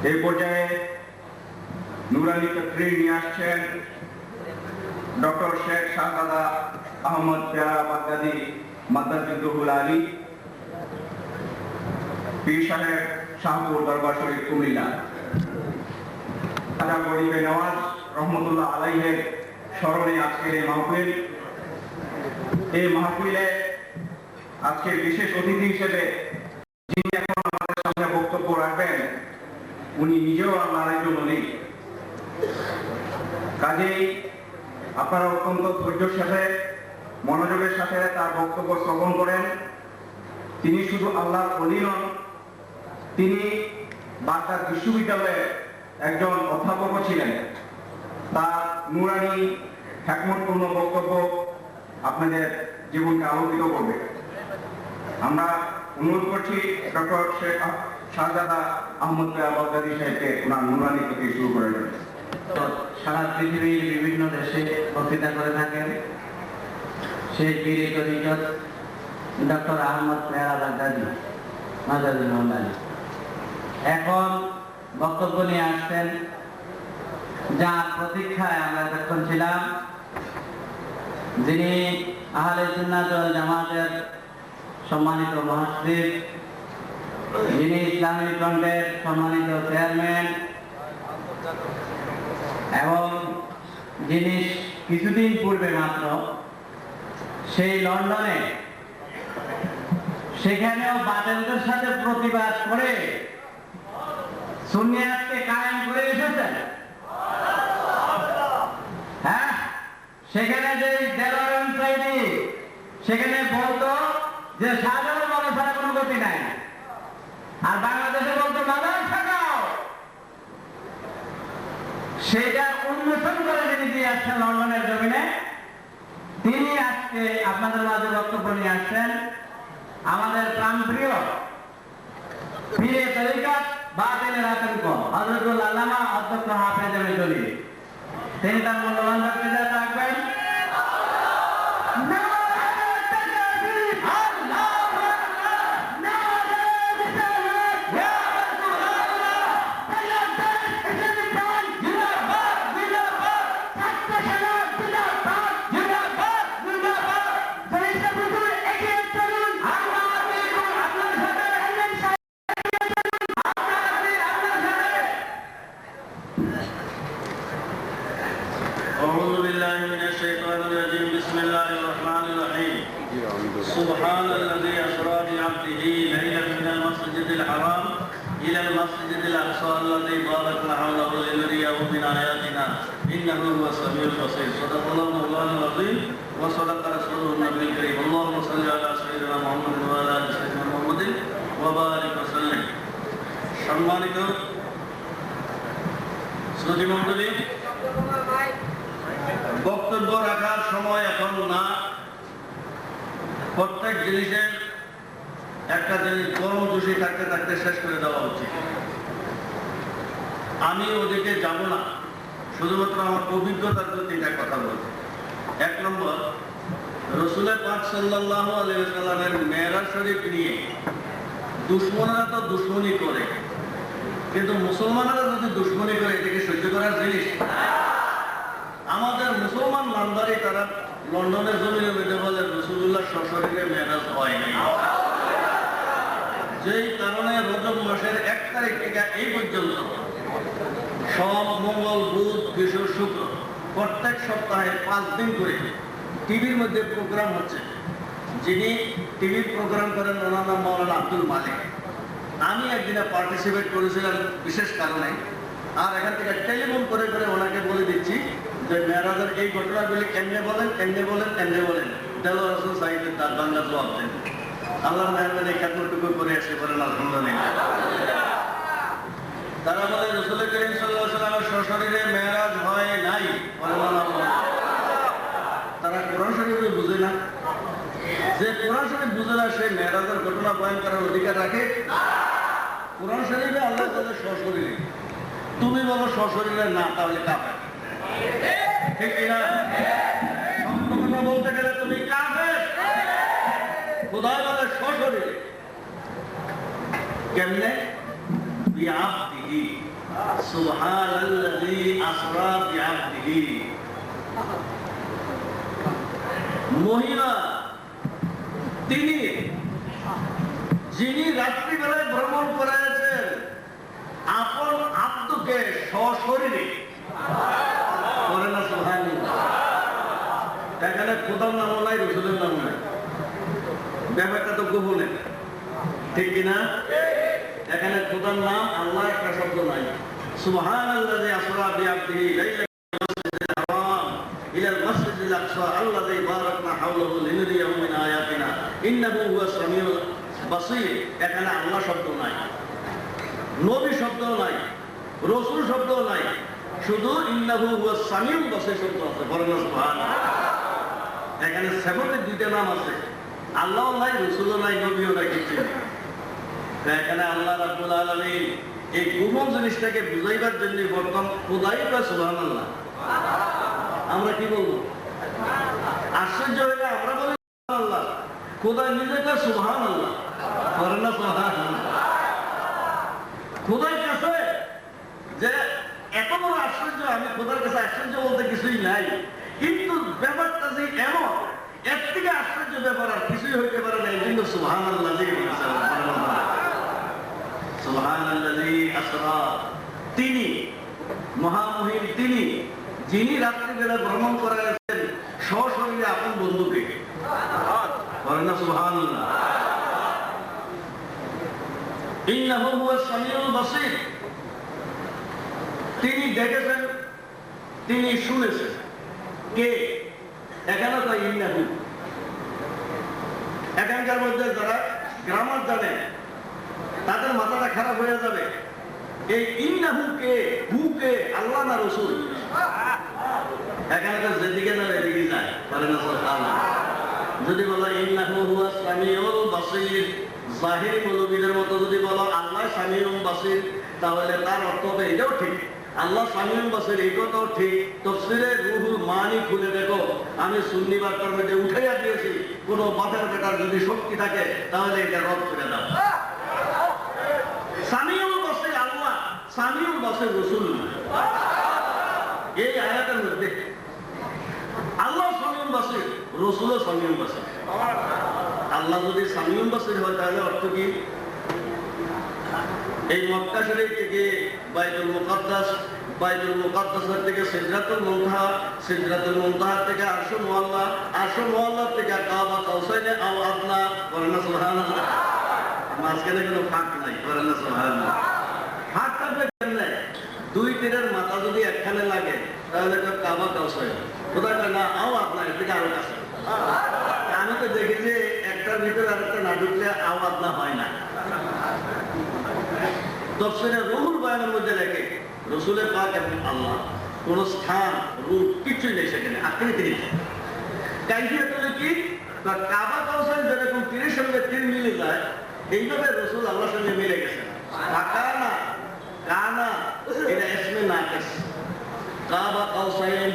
এই পর্যায়ে নুরানি তকরীর নিয়ে আসছেন ডক্টর শেখ শাহজাদা আহমদ পেয়ারা বাগদাদি মাদ্দাজিদুল আলী, পীর সাহেব শাহপুর দরবার শরীফ কুমিল্লা। খাজা গরিবে নওয়াজ রহমতুল্লাহ আলাইহের স্মরণে আজকের এই মাহফিল। এই মাহফিলে আজকের বিশেষ অতিথি হিসেবে যিনি এখন আমাদের সামনে বক্তব্য রাখবেন, উনি নিজেও আল্লাহর একজন ওলি। কাজেই আপনারা অত্যন্ত ধৈর্যের সাথে মনোযোগের সাথে তার বক্তব্য শ্রবণ করেন। তিনি শুধু আল্লাহর ওলি নন, তিনি বাগদাদ বিশ্ববিদ্যালয়ের একজন অধ্যাপকও ছিলেন। তার নুরানি হিকমতপূর্ণ বক্তব্য আপনাদের জীবনকে আলোকিত করবে। আমরা অনুরোধ করছি ডক্টর শেখ শাহজাদা আহমদ পেয়ারা বাগদাদি সাহেবকে ওনার নুরানি থেকে শুরু করে দেবেন। সারা পৃথিবীর বিভিন্ন দেশে বক্তৃতা করে থাকেন সেই পীর তরিকত ডক্টর আহমদ পেয়ারা বাগদাদি মাদ্দাজিদুল আলী এখন বক্তব্য নিয়ে আসছেন, যার প্রতীক্ষায় আমরা এতক্ষণ ছিলাম। যিনি আহলে সুন্নাত ওয়াল জামাতের সম্মানিত মহাসচিব, যিনি ইসলামী ফ্রন্টের সম্মানিত চেয়ারম্যান এবং যিনি কিছুদিন পূর্বে মাত্র সেই লন্ডনে সেখানেও বাতিলদের সাথে প্রতিবাদ করে সুন্নিয়াতকে কায়েম করে এসেছেন। হ্যাঁ, সেখানে যে দেলোয়ার সাইদি সেখানে বলতো যে সাধারণ মানুষের কোনো গতি নাই, আর বাংলাদেশে বলতো বাজার থাকাও। সেটা উন্মোচন করে যিনি দিয়ে আসছেন লন্ডনের জমিনে, তিনি আজকে আপনাদের মাঝে বক্তব্য নিয়ে আসছেন। আমাদের প্রাণপ্রিয় পীরে তরিকত বাতিলের আতঙ্ক হযরতুল আল্লামা অধ্যক্ষ হাফেজ জলি, তিনি তার মূল্যবান বক্তৃতা রাখবেন। سبحان الذي أسرى بعبده ليلا من المسجد الحرام إلى المسجد الأقصى الذي باركنا حوله لنريه من آياتنا إنه هو السميع البصير. صدق الله مولانا العظيم وصدق رسوله النبي الكريم. اللهم صل على سيدنا محمد وعلى آل سيدنا محمد وبارك وسلم. সম্মানিত শ্রোতী মণ্ডলী, বক্তব্য রাখার সময় এখন না। প্রত্যেক জিনিসের একটা জিনিস গরম জুসি থাকতে থাকতে শেষ করে দেওয়া উচিত। আমি ওদিকে যাব না, শুধুমাত্র আমার অভিজ্ঞতার তিনটা কথা বলছি। এক নম্বর, রাসূল পাক সাল্লাল্লাহু আলাইহি ওয়াসাল্লামের মেরাজ শরীফ নিয়ে দুশমনেরা তো দুশমনি করে, কিন্তু মুসলমানেরা যদি দুশমনি করে এটাকে সহ্য করার জিনিস। আমাদের মুসলমান নামদারি তারা লন্ডনের জমিনে বেঁধে বলে রাসূলুল্লাহ সশরীরে মেরাজ হয়নি। যেই কারণে রজব মাসের 1 তারিখ থেকে এই পর্যন্ত সোম, মঙ্গল, বুধ, বৃহস্পতি, শুক্র প্রত্যেক সপ্তাহে 5 দিন করে টিভির মধ্যে প্রোগ্রাম হচ্ছে। যিনি টিভির প্রোগ্রাম করেন ওনার নাম মাওলানা আব্দুল মালিক। আমি একদিনে পার্টিসিপেট করেছিলাম বিশেষ কারণে, আর এখান থেকে টেলিফোন করে করে ওনাকে বলে দিচ্ছি যে মেরাজের এই ঘটনাগুলি কেমনে বলেন, কেমনে বলেন, কেমনে বলেন। দেলোয়ার হোসেন সাইদের তার বাংলা জবাব দেন। আল্লাহর মেহরবানি একাত্তরটুকু করে এসে বলেন আলহামদুলিল্লাহ। তারা বলে রাসূল করিম সাল্লাল্লাহু আলাইহি ওয়াসাল্লামের সশরীরে মেরাজ হয় নাই। তারা কোরআন শরীফে বুঝে না। যে কোরআন শরীফ বুঝে না সে মেরাজের ঘটনা বয়ান করার অধিকার রাখে। কোরআন শরীফে আল্লাহ বলে সশরীরে, তুমি বলো সশরীরে না, তাহলে কাফের। ঠিক কিনা? সত্য কথা বলতে গেলে তুমি কাফের। খোদা বলে সশরীরে। কেমনে? বিআবদিহি সুবহানাল্লাযী আসরা বিআবদিহি। মহিলা তিনি যিনি রাত্রিবেলায় ভ্রমণ করেছেন আপন আব্দকে সশরীরে করে না সুবহানাল্লাহ। এখানে খোদার নামও নাই, রসুলের নামও নাই, ব্যাপারটা তো গোপনে, ঠিক কিনা? এখানে খোদার নাম আল্লাহ একটা শব্দ নাই। সুবহানাল্লাযী আসরা বিআবদিহি লাইলাতাল মাসজিদিল হারাম ইলাল মাসজিদিল আকসা আল্লাযী বারাকনা হাওলাহু লিনুরিয়াহু মিন আয়াতিনা ইন্নাহু হুয়াস সামিউল বাসীর। এখানে আল্লাহ শব্দ নাই, নবী শব্দ নাই, রাসূল শব্দ নাই, শুধু ইন্নাহু হুয়াস সামিউল বাসীর শব্দ আছে। বলেন সুবহানাল্লাহ। এখানে সেবতের দুইটা নাম আছে, আল্লাহও নাই, রাসূলও নাই, নবীও নাই, কিছু নেই। এখানে আল্লাহ রাব্বুল আলামিন এই গোপন জিনিসটাকে বুঝাইবার জন্য বর্তমান খোদাই কয় সুবহানাল্লাহ। আমরা কি বলবো? আশ্চর্য হইলে আমরা বলি সুবহানাল্লাহ, খোদা নিজে কয় সুবহানাল্লাহ। করেন না সুবহানাল্লাহ? খোদার কাছে যে এত বড় আশ্চর্য, আমি খোদার কাছে আশ্চর্য বলতে কিছুই নাই, কিন্তু ব্যাপারটা যে এমন, এর থেকে আশ্চর্য ব্যাপার আর কিছুই হইতে পারে না। এই জন্য সুবহানাল্লাহ সুবহানাল্লাযী আসরা, তিনি মহামহিম, তিনি যিনি রাত্রিবেলা ভ্রমণ করেছেন সশরীরে আপন বন্ধুকে। বলেন না সুবহানাল্লাহ। ইন্নাহু হুয়াস সামিউল বাসীর, তিনি দেখেছেন, তিনি শুনেছেন। কে? এখানে তো ইন্নাহু। এখানকার মধ্যে যারা গ্রামার জানে তাদের মাথাটা খারাপ হয়ে যাবে। এই ইন্নাহু কে, হু কে, আল্লাহ না রাসূল? এখানে তো যেদিকে না এদিকে যায়। বলেন না সুবহানাল্লাহ। যদি বলো ইন্নাহু হুয়াস সামিউল বাসীর, জাহিরি মৌলবীদের মতো যদি বলো আল্লাহ সামিউল বাসীর, তাহলে তার অর্থ হবে এটাও ঠিক, আল্লাহ সামিউল বাসীর, এই কথাও ঠিক। তাফসীরে রুহুল মানি খুলে দেখো, আমি সুন্নি বার্তার মধ্যে উঠাইয়া দিয়েছি, কোন বাতের বেটার যদি শক্তি থাকে তাহলে এটা রদ করে দাও। সামিউল বাসীর আল্লাহ, সামিউল বাসীর রাসূল। এই আয়াতের মধ্যে আল্লাহ সামিউল বাসীর, রাসূলও সামিউল বাসীর। আল্লাহ যদি সামিউল বাসীর হয় তাহলে অর্থ কি? এই মক্কা শরীফ থেকে বাইতুল মুকাদ্দাস, বাইতুল মুকাদ্দাসের থেকে সিদরাতুল মুনতাহা, সিদরাতুল মুনতাহা থেকে আরশুল মুআল্লা, আরশুল মুআল্লা থেকে কাবা কাউসাইনে আও আদনা। বলেন না সুবহানাল্লাহ। মাঝখানে কোনো ফাঁক নাই। বলেন না সুবহানাল্লাহ। ফাঁক থাকবে কেমনে? দুই তীরের মাথা যদি একখানে লাগে তাহলে কাবা কাউসাইন, কোথায় না আও আদনা, এর থেকে আরো কাছে। আমি তো দেখি যে একটার ভিতরে আরেকটা না ঢুকলে আও আদনা হয় না। তাফসীরে রুহুল বয়ানের মধ্যে লেখে রাসূলের পাক এবং আল্লাহ কোন স্থান, রূপ কিছুই নেই সেখানে, আকৃতি নেই। কাইফিয়ত হলো কি? কাবা কাউসাইন যেরকম তীরের সঙ্গে তীর মিলে যায়, এইভাবে রাসূল আল্লাহর সঙ্গে মিলে গেছেন। কানা, কানা এটা ইসমে নাকিস। কাবা কাউসাইন,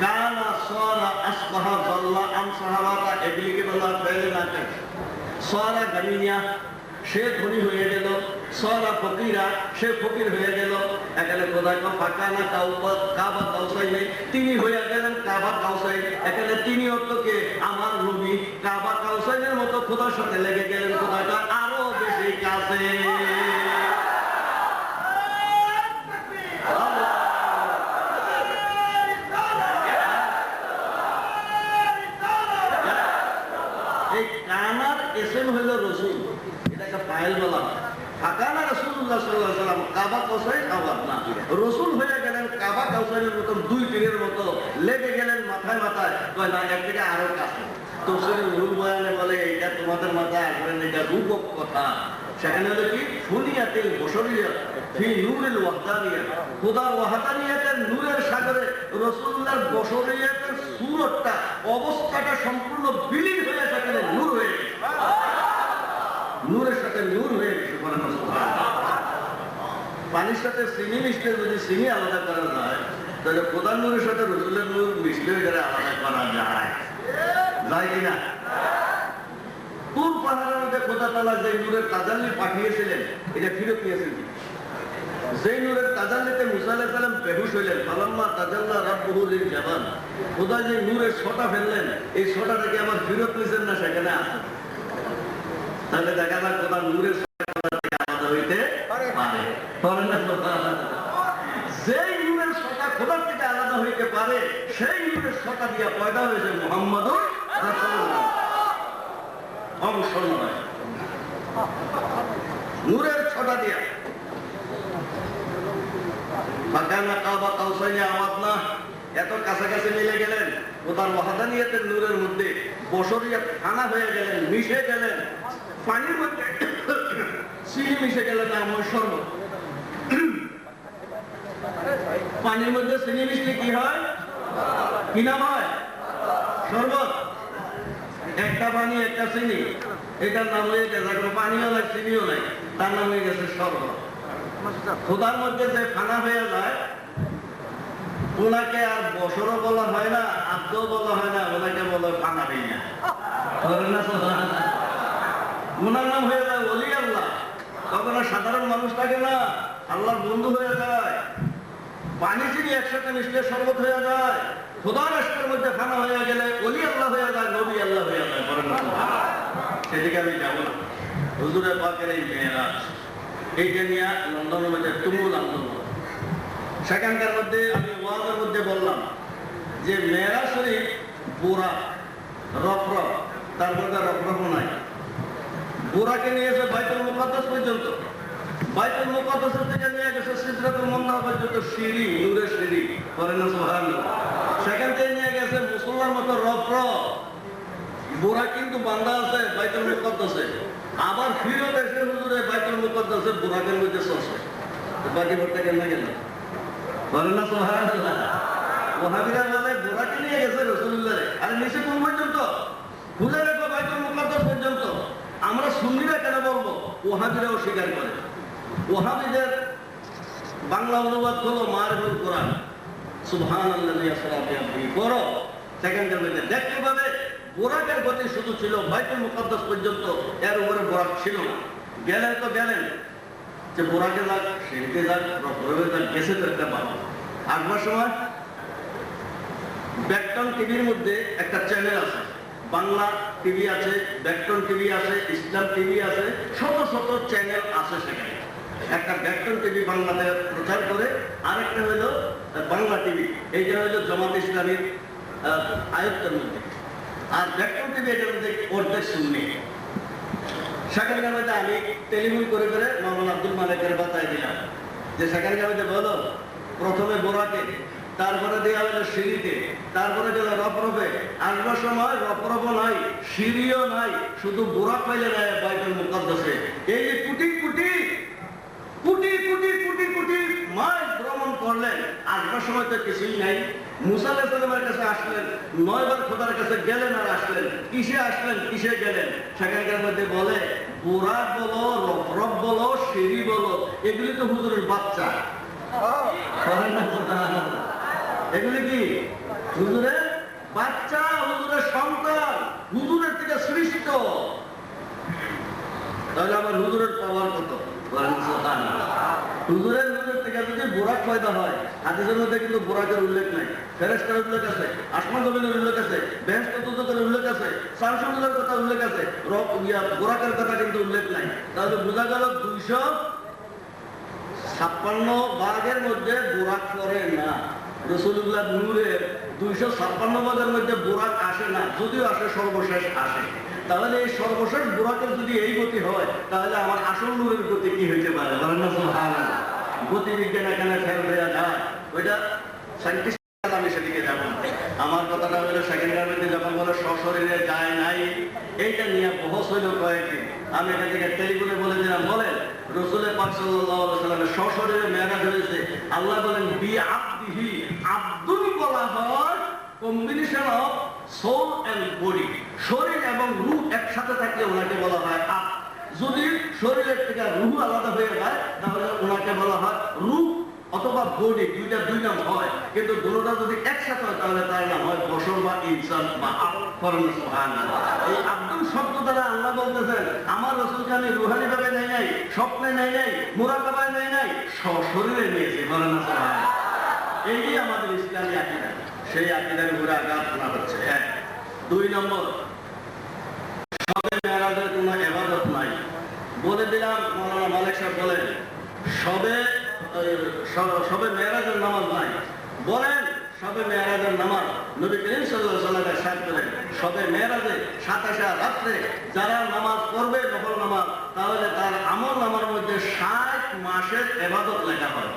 কানা, সারা, আসবাহা, যাল্লা, আমসাহাওয়াতা, এগুলিকে বলা ফেলে নাকিস। সারা গানিয়া, সে ধনী হয়ে গেল, সারা ফকিরা, সে ফকির হয়ে গেল। এখানে কোথায় ফাঁকানা কাবা কাউসাইন, তিনি হয়ে গেলেন কাবা কাউসাইন। এখানে তিনি অর্থকে আমার নবী কাবা কাউসাইনের মতো খোদার সাথে লেগে গেলেন, খোদাটা আরো বেশি কাছে। এই কানার এসেম হইল রাসূল, ফাইল বলা ফাকানা রাসূলুল্লাহ সাল্লাল্লাহু আলাইহি ওয়াসাল্লাম কাবা কাউসাইন আওয়াদনা, রাসূল হয়ে গেলেন কাবা কাউসাইনের মতো দুই তীরের মতো লেগে গেলেন মাথায় মাথায়। কয় না, এর থেকে আরো কাছে। তাফসীরে রুহুল বয়ানে বলে এটা তোমাদের মাথায় আসবে না, এটা রূপক কথা। সেখানে হলো কি? ফুনিয়াতিল বশরিয়্যাত ফি নূরিল ওয়াহদানিয়্যাত, খোদার ওয়াহদানিয়্যাতের নূরের সাগরে রাসূলুল্লাহর বশরিয়্যাতের সূরতটা, অবস্থাটা সম্পূর্ণ বিলীন হয়ে সেখানে নূর হয়ে গেছে, নূরের সাথে নূর হয়ে গেছে। পানির সাথে চিনি মিশলে যদি চিনি আলাদা করা যায়, তাহলে খোদার নূরের সাথে রাসূলের নূর মিশলে আলাদা করা যায়, যায় কিনা? তুর পাহাড়ের মধ্যে খোদা তাআলা যে নূরের তাজাল্লি পাঠিয়েছিলেন এটা ফিরত নিয়েছেন কি? যে নূরের তাজাল্লিতে মুসা আলাইহিস সালাম বেহুশ হইলেন, ফালাম্মা তাজাল্লা রাব্বুহু লিল জাবাল, খোদা যে নূরের ছটা ফেললেন, এই ছটাটাকে আবার ফিরত নিয়েছেন না সেখানে আছে? তাহলে দেখা যায় খোদা নূরের ছটা থেকে আলাদা হইতে পারে। পারে না খোদা? যেই নূরের ছটা খোদার থেকে আলাদা হইতে পারে, সেই নূরের ছটা দিয়া পয়দা হয়েছে মুহাম্মাদুর রাসূলুল্লাহ। অংশ নয়, নূরের ছটা দিয়া। ফাকানা কাবা কাউসাইনি আওয়াদনা, এত কাছাকাছি মিলে গেলেন, ওটার ওয়াহদানিয়াতের নূরের মধ্যে বশরিয়াত ফানা হয়ে গেলেন, মিশে গেলেন, পানির মধ্যে চিনি মিশে গেলেন আমার শরবত। পানির মধ্যে চিনি মিশলে কি হয়? কি নাম হয়? শরবত। একটা পানি একটা চিনি, এটার নাম হয়ে গেছে, কোনো পানিও নাই চিনিও নাই, তার নাম হয়ে গেছে শরবত। খোদার মধ্যে যে ফানা হয়ে যায়, ওনাকে আর বছরও বলা হয় না, আব্দও বলা হয় না, ওনাকে বলা ফানা হই না। ওনার নাম হয়ে যায় ওলি আল্লাহ। তখন আর সাধারণ মানুষ থাকে না, আল্লাহর বন্ধু হয়ে যায়। পানি চিনি একসাথে মিশলে শরবত হয়ে যায়। খোদার রাষ্ট্রের মধ্যে ফানা হয়ে গেলে ওলি আল্লাহ হয়ে যায়, নবী আল্লাহ হয়ে যায়। সেদিকে আমি যাবো না। হুজুরে পাকের এই মেয়েরাজ, এইটা নিয়ে লন্ডনের মধ্যে তুমুল আন্দোলন। সেখানকার মধ্যে আমি ওয়াজের মধ্যে বললাম যে মেয়েরাজ শরীফ বুরা রফরফ, তার মধ্যে রফরফ নাই। বুরাকে নিয়েছে বাইতুল মুকাদ্দাস পর্যন্ত, বাইতুল মুকাদ্দাস থেকে নিয়ে গেছে সিদরাতুল মুনতাহা পর্যন্ত, সিঁড়ি, নূরের সিঁড়ি, করেন না সুবহানাল্লাহ। সেখান থেকে নিয়ে গেছে মুসল্লার মতো রফরফ। বুরা কিন্তু বান্দা আছে বাইতুল মুকাদ্দাসে, আবার ফিরত এসে হুজুরে বাইতুল মুকাদ্দাসে বুরাকের মধ্যে চলছে। বাকি ভর্তা কেন গেল? বলেন না সুবহানাল্লাহ। ওয়াহাবিরা বলে বুরাকে নিয়ে গেছে রাসূলুল্লাহ, আরে নিচে কোন পর্যন্ত? খুলে রেখো বাইতুল মুকাদ্দাস পর্যন্ত। আমরা সুন্নিরা কেন বলবো? ওয়াহাবিরাও স্বীকার করে। ওয়াহাবিদের বাংলা অনুবাদ হলো মারিফুল কোরআন, সুবহানাল্লাযী আসরা বিআবদিহি পড়ো। সেখানকার মধ্যে দেখতে পাবে বুরাকের গতি শুধু ছিল বাইতুল মুকাদ্দাস পর্যন্ত, এর উপরে বুরাক ছিল না। গেলেন তো গেলেন, যে বুরাকে যাক, সিঁড়িতে যাক, রফরফে যাক, গেছে তো একটা পাবো। আসবার সময় ব্যাকটন টিভির মধ্যে একটা চ্যানেল আছে, বাংলা টিভি আছে, ব্যাকটন টিভি আছে, ইসলাম টিভি আছে, শত শত চ্যানেল আছে সেখানে। একটা ব্যাকটন টিভি বাংলাতে প্রচার করে, আরেকটা হলো বাংলা টিভি, এইটা হলো জামাত ইসলামীর আয়ত্তের মধ্যে। আর ব্যাকটন টিভি এটার মধ্যে অর্ধেক শুননি। সেখানকার মধ্যে আমি টেলিফোন করে করে মাওলানা আব্দুল মালিকের বাতায় দিলাম যে সেখানকার মধ্যে বলো, প্রথমে বোরাকে, তারপরে দেওয়া হলো সিঁড়িতে, তারপরে গেল রফরফে। আসবার সময় রফরফও নাই, সিঁড়িও নাই, শুধু বোরাক পাইলে নেয় বাইতুল মুকাদ্দাসে। এই যে কোটি কোটি কোটি কোটি কোটি কোটি মাইল ভ্রমণ করলেন, আসবার সময় তো কিছুই নাই। মুসা আলাইহিস সালামের কাছে আসলেন, 9 বার খোদার কাছে গেলেন আর আসলেন। কিসে আসলেন, কিসে গেলেন? সেখানকার মধ্যে বলে বোরাক বলো, রফরফ বলো, সিঁড়ি বলো, এগুলি তো হুজুরের বাচ্চা। এগুলি কি হুজুরের বাচ্চা, হুজুরের সন্তান, হুজুরের থেকে সৃষ্ট। তাহলে আমার হুজুরের পাওয়ার কত? হুজুরের নূরের থেকে যদি বোরাক পয়দা হয়, হাদিসের মধ্যে কিন্তু বোরাকের উল্লেখ নাই। ফেরেশতার উল্লেখ আছে, আসমান জমিনের উল্লেখ আছে, বেহেশত দোজখের উল্লেখ আছে, সারসুলের কথা উল্লেখ আছে, বোরাকের কথা কিন্তু উল্লেখ নাই। তাহলে বোঝা গেল 256 ভাগের মধ্যে বোরাক করে না। রাসূলুল্লাহ নূরের 256 ভাগের মধ্যে বোরাক আসে না, যদিও আসে সর্বশেষ আসে। তাহলে এই সর্বশেষ বোরাকের যদি এই গতি হয়, তাহলে আমার আসল নূরের গতি কি হইতে পারে? গতি বিজ্ঞান এখানে ফেল হয়ে যায়, ওইটা সায়েন্টিস্ট, আমি সেদিকে যাবো। আমার কথাটা হলো সেকেন্ডার মধ্যে যখন বলে সশরীরে যায় নাই, এইটা নিয়ে বহস হইল কয়েকদিন। আমি এখান থেকে টেলিফোনে বলে দিলাম, বলেন রাসূল পাক সাল্লাল্লাহু আলাইহি ওয়াসাল্লামের সশরীরে মেরাজ হয়েছে। আল্লাহ বলেন বি আবদিহি, আব্দুল বলা হয় combination of soul and body, শরীর এবং রূহ একসাথে থাকলে ওনাকে বলা হয় আব। যদি শরীরের থেকে রূহ আলাদা হয়ে যায়, তাহলে ওনাকে বলা হয় রূহ অথবা বডি, দুইটা দুই নাম হয়, কিন্তু দুটোটা যদি একসাথে হয় তাহলে তার নাম হয় বশর বা ইনসান বা সুবহানাল্লাহ। এই আব্দুল শব্দ দ্বারা আল্লাহ বলতেছেন আমার রাসূলকে আমি রুহানি ভাবে নেই নাই, স্বপ্নে নেই নাই, মুরাকাবায় নেই নাই, সশরীরে নিয়েছি। বলেন না সুবহানাল্লাহ। এই আমাদের ইসলামী আকীদা, সেই আকীদার উপরে আঘাত আনা হচ্ছে। এক। দুই নম্বর, শবে মেরাজের কোনো ইবাদত নাই। বলে দিলাম, মাওলানা মালিক সাহেব বলেন শবে মেরাজের নামাজ নাই। বলেন শবে মেরাজের নামাজ নবী করিম সাল্লাল্লাহু আলাইহি ওয়াসাল্লাম ارشاد করেন, শবে মেরাজে 27 রাতে যারা নামাজ পড়বে নফল নামাজ, তাহলে তার আমল নামার মধ্যে 60 মাসের ইবাদত লেখা হয়।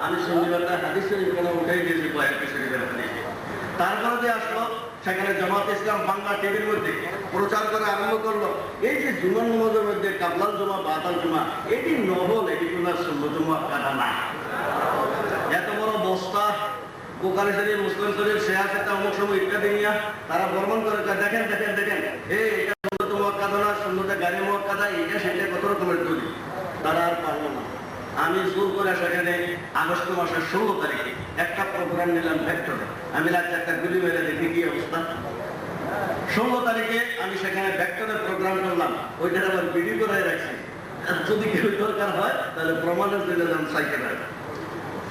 আমি শনিবারটা হাদিসের কোনো উঠে গিয়েছি কয়েকটি শরীফের হাদিস। তারপরে যে আসলো সেখানে জামাত ইসলাম বাংলা টিভির মধ্যে প্রচার করে আরম্ভ করলো এই যে জুমার নামাজের মধ্যে কাবলাল জুমা বাদাল জুমা, এটি নহল, এটি কোনো সুন্নাত জুমা কাটা না। এত বড় বস্তা বুখারী শরীফ, মুসলিম শরীফ, সিয়াসত, অমুক সময় ইত্যাদি নিয়ে তারা বর্ণন করে দেখেন দেখেন দেখেন এই এটা সুন্নাত মুআক্কাদা না, সুন্নাতে গায়রে মুআক্কাদা, এটা সেটা কত রকমের তৈরি। তারা আর পারলো না। আমি জোর করে সেখানে আগস্ট মাসের 16 তারিখে একটা প্রোগ্রাম নিলাম ভেক্টরে। আমি রাত একটা গুলি মেরে দেখি কি অবস্থা। 16 তারিখে আমি সেখানে ভেক্টরের প্রোগ্রাম করলাম, ওইটা আবার ভিডিও করে রাখছি। যদি কেউ দরকার হয় তাহলে প্রমাণের জন্য সাইকেল।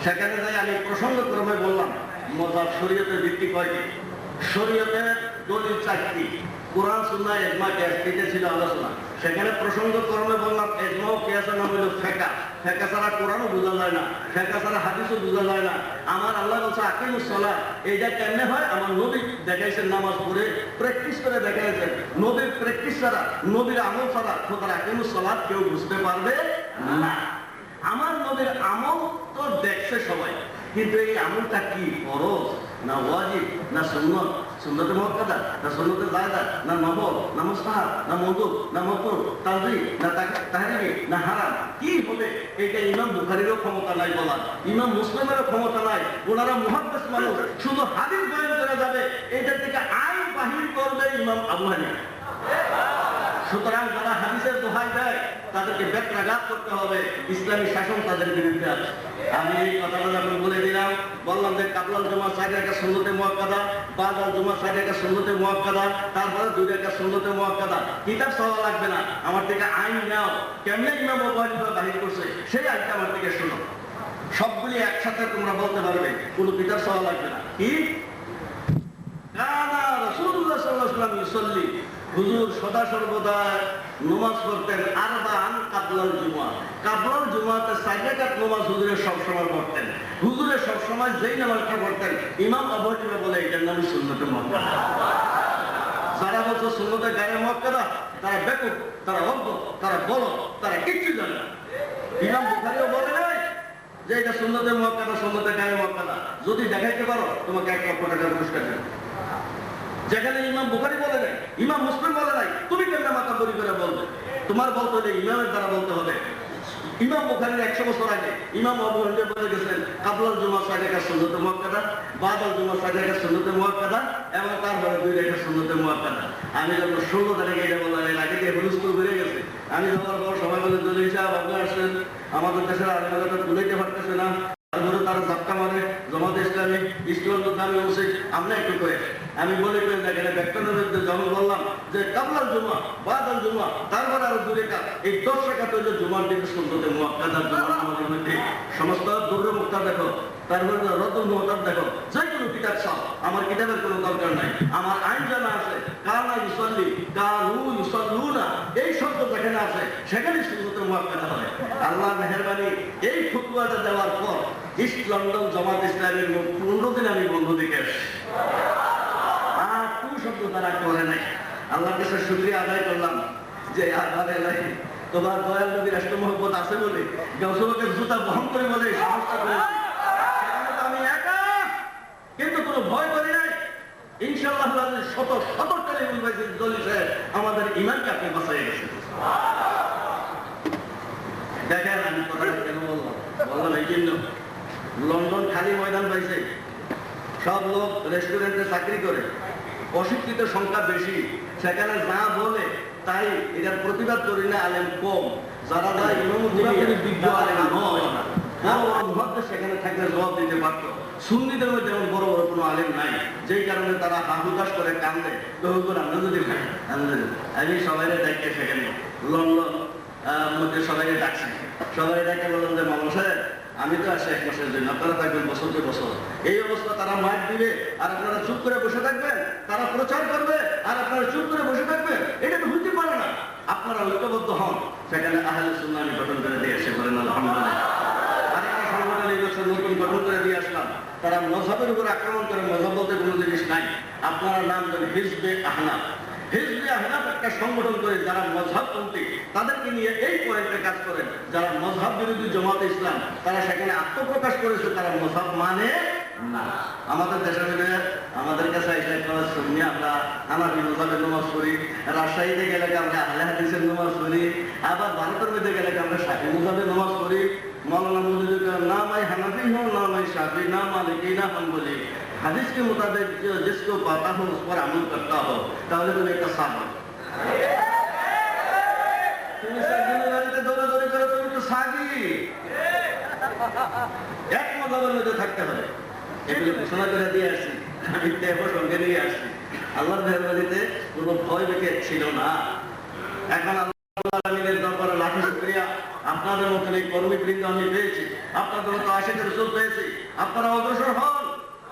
সেখানে যাই আমি প্রসঙ্গ ক্রমে বললাম মজাব শরীয়তের ভিত্তি কয়টি, শরীয়তের দলিল 4টি, কোরআন সুন্নাহ ইজমা কিয়াস, এটা ছিল আলোচনা। সেখানে প্রসঙ্গ ক্রমে বললাম ইজমা ও কিয়াসের নাম হলো ফিকহ। ফিকহ ছাড়া কোরআনও বোঝা যায় না, ফিকহ ছাড়া হাদিসও বোঝা যায় না। আমার আল্লাহ বলছে আকিমুস সালাত, এইটা কেমনে হয়? আমার নবী দেখাইছেন নামাজ পড়ে, প্র্যাকটিস করে দেখাইছেন। নবীর প্র্যাকটিস ছাড়া, নবীর আমল ছাড়া খোদার আকিমুস সালাত কেউ বুঝতে পারবে না। আমার নবীর আমল তো দেখছে সবাই, কিন্তু এই আমলটা কি ফরজ না ওয়াজিব না সুন্নাত, সুন্নাতে মুআক্কাদা না সুন্নাতে জায়েদা না নফল না মুস্তাহাব না মানদুব না মাকরুহ তানজিহ না তাহরিমি না হারাম, কি হবে? এটা ইমাম বুখারীরও ক্ষমতা নাই বলার, ইমাম মুসলিমেরও ক্ষমতা নাই। ওনারা মুহাদ্দিস মানুষ, শুধু হাদিস বয়ান করে যাবে, এটা থেকে আইন বাহির করবে ইমাম আবু হানিফা। সুতরাং যারা হাদিসের দোহাই দেয় তাদেরকে ব্যত্যাঘাত করতে হবে, ইসলামী শাসন তাদের বিরুদ্ধে আছে। আমি এই কথাটা যখন বলে দিলাম, বললাম যে কাবলাল জুমা 4 রাকাত সুন্নতে মুআক্কাদা, বাদাল জুমা 4 রাকাত সুন্নতে মুআক্কাদা, তারপরে 2 রাকাত সুন্নতে মুআক্কাদা। কিতাব চাওয়া লাগবে না, আমার থেকে আইন নাও। কেমনে ইমাম আবু হানিফা বাহির করছে সেই আইনটা আমার থেকে শোনো। সবগুলি একসাথে তোমরা বলতে পারবে, কোনো কিতাব চাওয়া লাগবে না। কি কানা রাসূলুল্লাহ সাল্লাল্লাহু আলাইহি ওয়াসাল্লাম ইউসাল্লি, হুজুর সদা সর্বদা নামাজ পড়তেন আরবাআন কাবলাল জুমা। কাবলাল জুমাতে 4 রাকাত নামাজ হুজুরে সব সময় পড়তেন। হুজুরে সব সময় যেই নামাজটা পড়তেন ইমাম আবু হানিফা বলে এটার নাম সুন্নাতে মুআক্কাদা। যারা বলছে সুন্নাতে গায়রে মুআক্কাদা তারা বেকুব, তারা অজ্ঞ, তারা বলদ, তারা কিচ্ছু জানে না। ইমাম বুখারীও বলে নাই যে এটা সুন্নাতে মুআক্কাদা, সুন্নাতে গায়রে মুআক্কাদা। যদি দেখাইতে পারো তোমাকে 1 লক্ষ টাকা পুরস্কার দেব। যেখানে ইমাম বুখারী বলে নাই, ইমাম মুসলিম বলে নাই, তুমি কেন মাথা বড়ি করে বলবে? তোমার বলতে হলে ইমামের দ্বারা বলতে হবে। ইমাম বুখারীর 100 বছর আগে ইমাম আবু হানিফা বলে গেছেন কাবলাল জুমা 4 রাকাত সুন্নতে মুআক্কাদা, বাদাল জুমা 4 রাকাত সুন্নতে মুআক্কাদা, এবং তারপরে 2 রাকাত সুন্নতে মুআক্কাদা। আমি যখন 16 তারিখে এটা বললাম, এর আগে দিয়ে হুলস্থুল বেড়ে গেছে। আমি যাওয়ার পর সবাই বলে দলিল সাহেব আপনি আসছেন, আমাদের দেশের আলেমরা তুলাইতে পারতেছে না, তারপরে তারা ধাক্কা মারে জামাত ইসলামী, ইসলাম দামি মুসিক, আমরা একটু করে। আমি বলে করে দেখেন ভেক্টরের মধ্যে যখন বললাম যে কাবলাল জুমা বাদাল জুমা, তারপরে আরো 2 রাকাত, এই 10 রাকাত হইল জুমার দিনে সুন্নতে মুআক্কাদা। জুমার নামাজের মধ্যে সমস্ত দুর্র মুক্তা দেখো, তারপরে রতুল মুহতাব দেখো, যে কোনো কিতাব চাও, আমার কিতাবের কোনো দরকার নাই। আমার আইন জানা আছে, কানা ইউসাল্লি কানু ইউসাল্লুনা, এই শব্দ যেখানে আছে সেখানে সুন্নতে মুআক্কাদা হবে। আল্লাহর মেহেরবানি, এই ফতোয়াটা দেওয়ার পর ইস্ট লন্ডন জামাত ইসলামের 15 দিন আমি বন্ধ দেখে আসছি। আর কোন শব্দ তারা করে নাই। আল্লাহর কাছে শুকরিয়া আদায় করলাম যে আদায় নাই তোমার দয়াল নবী রাষ্ট্র মহব্বত আছে বলে, গাউসুলকের জুতা বহন করে বলে সমস্যা করেছি। আমি একা, কিন্তু কোনো ভয় করি নাই। ইনশাআল্লাহ শত শত টেলিভিশন পাইছে দলিল সাহেব আমাদের ইমানকে আপনি বাঁচাই গেছেন। দেখেন আমি কথাটা কেন বললাম এই জন্য, লন্ডন খালি ময়দান পাইছে, সব লোক রেস্টুরেন্টে চাকরি করে, অশিক্ষিত সংখ্যা বেশি, সেখানে যা বলে তাই এটার প্রতিবাদ করি না, আলেম কম। যারা যায় পুরোপুরি বিজ্ঞ আলেম নয়, বড় বড় মুহাদ্দিস সেখানে থাকলে জবাব দিতে পারতো। সুন্নিদের মধ্যে এমন বড় বড় কোনো আলেম নাই, যেই কারণে তারা হাহুদাস করে কান্দে। তো হুজুর আমরা যদি আমি সবাই ডাকে সেখানে লন্ডন মধ্যে সবাই ডাকছি, সবাই ডাকে বললাম যে মামা সাহেব আমি তো আসি 1 মাসের জন্য, আপনারা থাকবেন বছরকে বছর। এই অবস্থা তারা মাইক দিবে আর আপনারা চুপ করে বসে থাকবেন, তারা প্রচার করবে আর আপনারা চুপ করে বসে থাকবেন, এটা তো হতে পারে না। আপনারা ঐক্যবদ্ধ হন, সেখানে আহলে সুন্নাহ আমি গঠন করে দিয়ে এসে বলেন আলহামদুলিল্লাহ। আরেকটা সংগঠন এই বছর নতুন গঠন করে দিয়ে আসলাম, তারা মযহাবের উপর আক্রমণ করে, মযহাব বলতে কোনো জিনিস নাই। আপনারা নাম দেন হিজবে আহনাফ। হিজবে আহনাফ একটা সংগঠন করে যারা মযহাবপন্থী তাদেরকে নিয়ে এই পয়েন্টে কাজ করেন। যারা মযহাব বিরোধী জামাতে ইসলাম তারা সেখানে আত্মপ্রকাশ করেছে তারা মযহাব মানে না। আমাদের দেশের মধ্যে আমাদের কাছে শুনি আমরা হানাফি মযহাবের নামাজ পড়ি, রাজশাহীতে গেলে আমরা আহলে হাদিসের নামাজ পড়ি, আবার ভারতের মধ্যে গেলে আমরা শাফি মযহাবের নামাজ পড়ি। मौलाना मुझे ना मैं हनफी हूँ, ना मैं शाफी, ना मालिकी, ना हम्बली। हदीस के मुताबिक जिसको पाता हो उस पर अमल करता हो, তাহলে তুমি একটা সাহাবী। তুমি সাহাবীর বাড়িতে দৌড়াদৌড়ি করে তুমি তো সাহাবী। এক মযহাবের মধ্যে থাকতে হবে, এগুলো ঘোষণা করে দিয়ে আসছি। আমি দেবো সঙ্গে নিয়ে আসছি। আল্লাহর মেহরবানিতে কোনো ভয় ভীতি ছিল না। এখন আল্লাহর দরবারে লাখো শুকরিয়া, আপনাদের মতন এই কর্মীবৃন্দ আমি পেয়েছি, আপনাদের মতো আশিক রাসূল পেয়েছি। আপনারা অগ্রসর হন।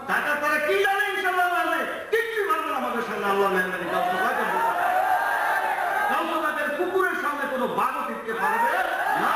টাকা তারা কি জানে ইনশাআল্লাহ পারবে, কিচ্ছু পারবে না আমাদের সামনে। আল্লাহ মেহরবানি কাউকে কুকুরের সামনে কোনো বাঘও টিকতে পারবে না।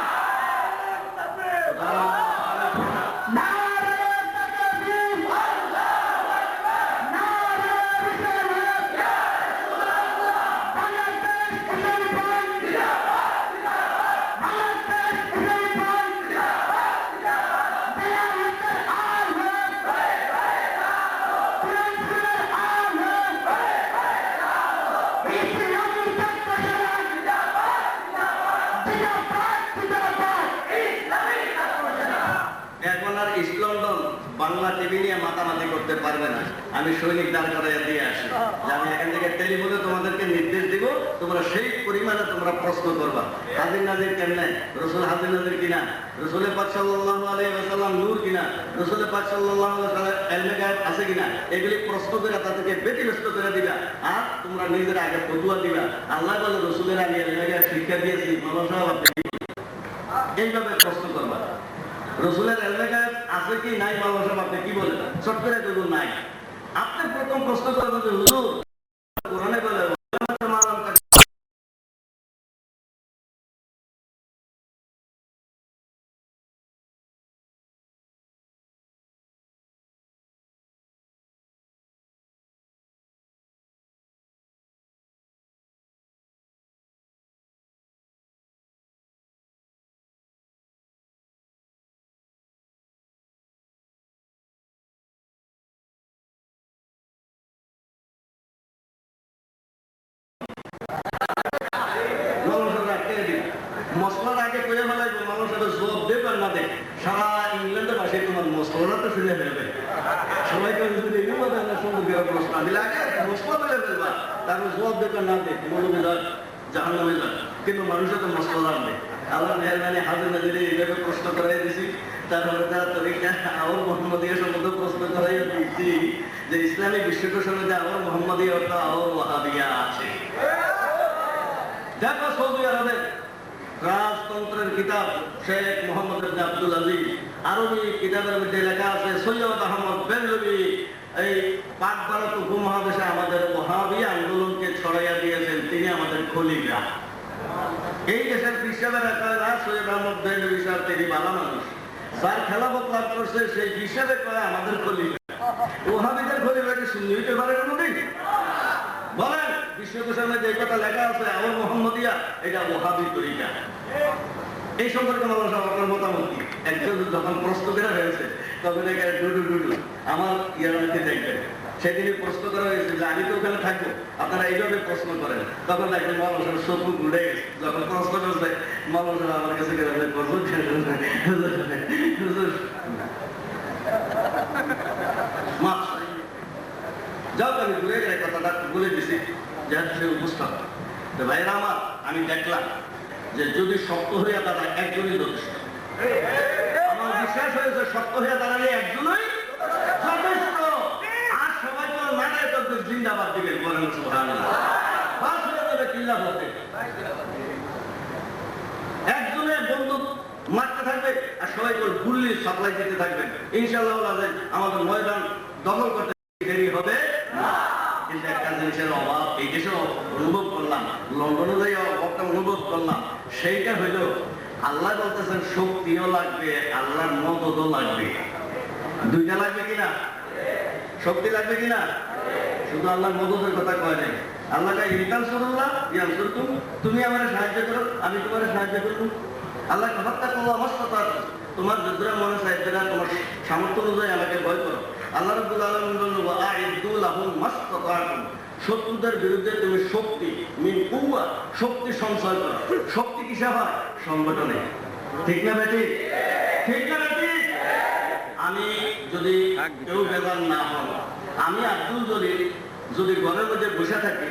বাংলা টিভি নিয়ে মাতামাতি করতে পারবে না। আমি সৈনিক দাঁড় করাইয়া দিয়ে আসি যে আমি এখান থেকে টেলিফোনে তোমাদেরকে নির্দেশ দিব, তোমরা সেই পরিমাণে তোমরা প্রশ্ন করবা। হাজির নাজির কেমনে, রসুল হাজির নাজির কিনা, রসুলের পাক সাল্লাল্লাহু আলাইহি ওয়াসাল্লাম নূর কিনা, রসুলের পাক সাল্লাল্লাহু আলাইহি ওয়াসাল্লাম ইলমে গায়ব আছে কিনা, এগুলি প্রশ্ন করে তাদেরকে ব্যতিব্যস্ত করে দিবা। আর তোমরা নিজের আগে ফতোয়া দিবা। আল্লাহ বলে রসুলের আমি ইলমে গায়ব শিক্ষা দিয়েছি, মাওলানা সাহেব আপনি এইভাবে প্রশ্ন করবা। রসুলের ইলমে গায়ব আছে কি নাই মাওলানা সাহেব আপনি কি বলেন? চট করে বলুন নাই। আপনি প্রথম প্রশ্ন করবেন যে হুজুর কোরআনে বলে মশলার আগে কয়ে ফেলাই মানুষের জবাব দেব আর না দেখ, সারা ইংল্যান্ডে বাসে তোমার মশলাটা তো শুনে ফেলবে। সবাইকে প্রশ্ন দিলে আগে মশলা ফেলে ফেলবা, তারপর জবাব দেব আর না দেখ, মৌলবী যাক জাহান্নামে যাক, কিন্তু মানুষের তো মশলা লাগবে। আল্লাহ মেহরবানি হাজির নাজিরে এইভাবে প্রশ্ন করাই দিছি। তারপরে তারা তরিকা আওয়ার মোহাম্মদীয় সম্বন্ধে প্রশ্ন করাই দিচ্ছি যে ইসলামী বিশ্বকোষণে যে আওয়ার মোহাম্মদীয় অর্থ আওয়ার ওয়াহাবিয়া আছে। দেখো সৌদি আরবের রাজতন্ত্রের কিতাব শেখ মোহাম্মদ ইবনে আব্দুল আজিজ, আরবি কিতাবের মধ্যে লেখা আছে সৈয়দ আহমদ বেরলভী এই পাক ভারত উপমহাদেশে আমাদের ওয়াহাবী আন্দোলনকে ছড়াইয়া দিয়েছেন, তিনি আমাদের খলিফা। এই দেশের হিসাবে রাখা সৈয়দ আহমদ বেরলভী সাহেব তিনি ভালো মানুষ, যার খেলাফত লাভ করছে সেই হিসাবে কয় আমাদের খলিফা। ওয়াহাবীদের খলিফা কি সুন্নি হইতে পারে কোনদিন? বলেন বিশ্বকোষের মধ্যে এই কথা লেখা আছে আওয়ার মোহাম্মদিয়া, এটা ওয়াহাবী তরিকা। এই সম্পর্কে মাওলানা সাহেব আপনার মতামত কি? একজন যখন প্রশ্ন করা হয়েছে তখন ডুডু ডুডু আমার ইয়ার মধ্যে দেখবেন, সেদিনই প্রশ্ন করা হয়েছে যে আমি তো ওখানে থাকবো, আপনারা এইভাবে প্রশ্ন করেন। তখন দেখবেন মাওলানা সাহেব চোখ ঘুরে গেছে। যখন প্রশ্ন করছে মাওলানা সাহেব আমার কাছে যাও আমি ঘুরে গেলে কথাটা বলে দিছি যেহেতু সে উপস্থাপ। তো ভাইরা আমার, আমি দেখলাম যে যদি শক্ত হইয়া তারা একজনই যথেষ্ট। আমার হয়ে দাঁড়ালে একজনই যথেষ্ট। আর সবাই তো নানায় তো জিন্দাবাদ দিবে, বলেন সুবহানাল্লাহ। পাঁচ হয়ে যাবে চিল্লা বলতে, একজনের বন্দুক মারতে থাকবে আর সবাই গুল্লি সাপ্লাই দিতে থাকবেন। ইনশাআল্লাহ আমাদের ময়দান দখল করতে দেরি হবে না। কিন্তু একটা জিনিসের অভাব এই দেশে অনুভব করলাম, লন্ডনে যাই একটা অনুভব করলাম, সেইটা হইল আল্লাহ বলতেছেন শক্তিও লাগবে, আল্লাহর মদতও লাগবে। দুইটা লাগবে কিনা? শক্তি লাগবে কিনা? শুধু আল্লাহর মদতের কথা কয় নাই। আল্লাহ ইনতানসুরুল্লাহ ইয়ানসুরকুম, তুমি আমার সাহায্য করো আমি তোমার সাহায্য করব। আল্লাহ ফাত্তাকুল্লাহ মাসতাতা'তুম, তোমার যতটা মনে চায় তোমার সামর্থ্য অনুযায়ী আমাকে ভয় করো। আল্লাহ রাব্বুল আলামিন বললেন ওয়া আ'ইদ্দু লাহুম মাসতাতা'তুম, শত্রুদের বিরুদ্ধে তুমি শক্তি মিন কুওয়া, শক্তি সঞ্চয় করো। শক্তি কিসে হয়? সংগঠনে। ঠিক না বেটি? ঠিক না বেটি? আমি যদি কেউ বেজার না হন, আমি আব্দুল জলিল যদি ঘরের মধ্যে বসে থাকি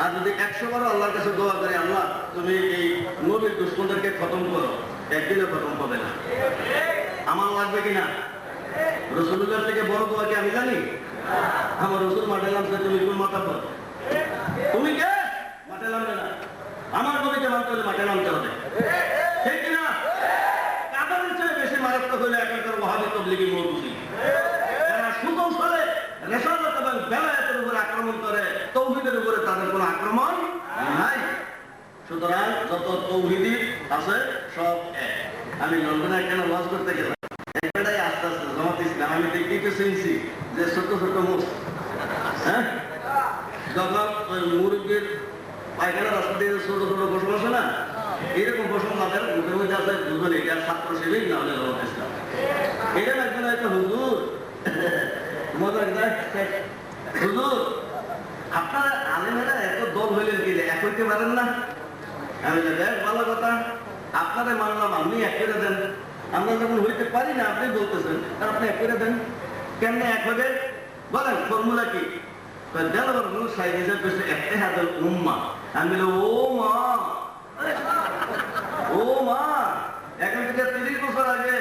আর যদি 100 বার আল্লাহর কাছে দোয়া করে, আল্লাহ তুমি এই নবীর দুশমনদেরকে খতম করো, একদিনে খতম হবে না। আমার লাগবে কিনা? রাসূলুল্লাহ থেকে বড় দোয়া কি আমি জানি? আমার রাসূল মাঠে নামছে, তুমি কোন মাথা পর? তুমি কে? মাঠে নামবে না। আমার নবীকে মানতে হলে মাঠে নামতে হবে। ঠিক কিনা? কাদের চেয়ে বেশি মারাত্মক হলে এখনকার ওয়াহাবি তাবলীগী মওদুদি। এরা সুকৌশলে রেসালাত এবং বেলায়েতের উপরে আক্রমণ করে, তৌহিদের উপরে তাদের কোনো আক্রমণ নাই। সুতরাং যত তৌহিদি আছে সব এক। আমি লন্ডনে একখানে ওয়াজ করতে গেলাম, একটাই আস্তে আস্তে জামাত ইসলাম, আমি দেখি তো শুনছি যে ছোট ছোট মুখ, হ্যাঁ, যখন ওই মুরব্বীর পায়খানা রাস্তা দিয়ে ছোট ছোট বসে বসে না, এইরকম বসে তাদের মুখের মধ্যে আছে দুজন, এটা ছাত্র শিবির না হলে জামাত ইসলাম। এটা একজন একটা হুজুর মজার হুজুর, আপনারা আলেমেরা এত দল হইলেন কি এক হইতে পারেন না? আমি দেখ ভালো কথা, আপনারা মানলাম, আপনি এক করে দেন। আমরা যখন হইতে পারি না আপনি বলতেছেন, আর আপনি এক করে দেন। কেমনে এক হবে বলেন? ফর্মুলা কি? আমি ও মা, ও মা, এখন থেকে 30 বছর আগে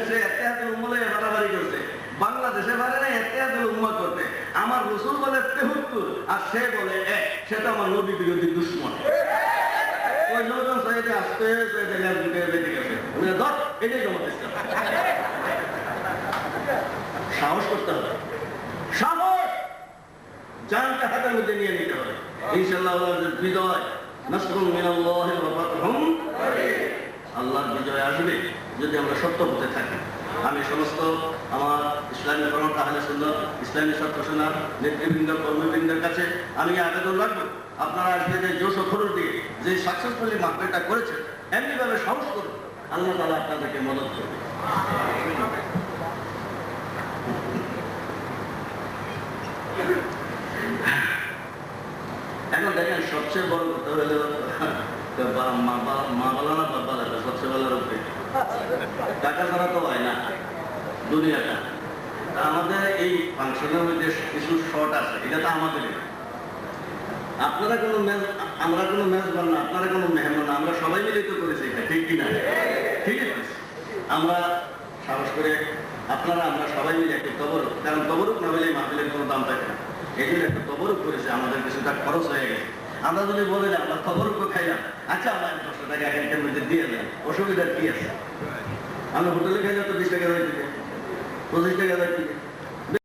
সে এত্তেহাদুল উম্মাহ বাড়াবাড়ি করছে। বাংলাদেশে পারে না এত্তেহাদুল উম্মাহ করতে। আমার রাসূল বলে 73 আর সে বলে 1, সেটা আমার নবী বিরোধী দুশমন। ওই লোকজন সাইডে আসতে বেঁধে গেছে, এটাই জামাত ইসলাম। সাহস করতে হবে, সাহস জানকে হাতের মধ্যে নিয়ে নিতে হবে। ইনশাআল্লাহ বিজয় নাসরুন মিনাল্লাহি ওয়া ফাতহুন করিব, আল্লাহর বিজয় আসবে যদি আমরা সত্য পথে থাকি। আমি সমস্ত আমার ইসলামী ফ্রন্ট আহলে সুন্নাত ইসলামী ছাত্র সেনার নেতৃবৃন্দ কর্মীবৃন্দের কাছে আমি আবেদন রাখবো, আপনারা আজকে যে জোশ ও খরচ দিয়ে যে সাকসেসফুলি মাহফিলটা করেছেন, এমনিভাবে সাহস করুন, আল্লাহ তাআলা আপনাদেরকে মদদ করবে। এখন দেখেন সবচেয়ে বড় কথা হলো মা বলা না বাবা লাগে, সবচেয়ে ভালো রূপে টাকা ছাড়া তো হয় না দুনিয়াটা। আমাদের এই ফাংশনের মধ্যে কিছু শর্ট আছে, এটা তো আমাদের। আপনারা কোনো আমরা কোনো মেজবান না, আপনারা কোনো মেহমান না, আমরা সবাই মিলে তো করেছি এটা, ঠিক কিনা? ঠিক আছে, আমরা সাহস করে আপনারা আমরা সবাই মিলে একটা তবরক, কারণ তবরক না হলে মাহফিলের কোনো দাম থাকে না, এই জন্য একটা তবরক করেছে, আমাদের কিছুটা খরচ হয়ে গেছে। আমরা যদি বলে যে আমরা তবরকও খাইলাম, আচ্ছা আমরা 10 টাকা এখানকার মধ্যে দিয়ে দেন, অসুবিধার কি আছে? আমরা হোটেলে খাইলে তো 20 টাকা হয়ে দিবে, 25 টাকা হয়ে দিবে,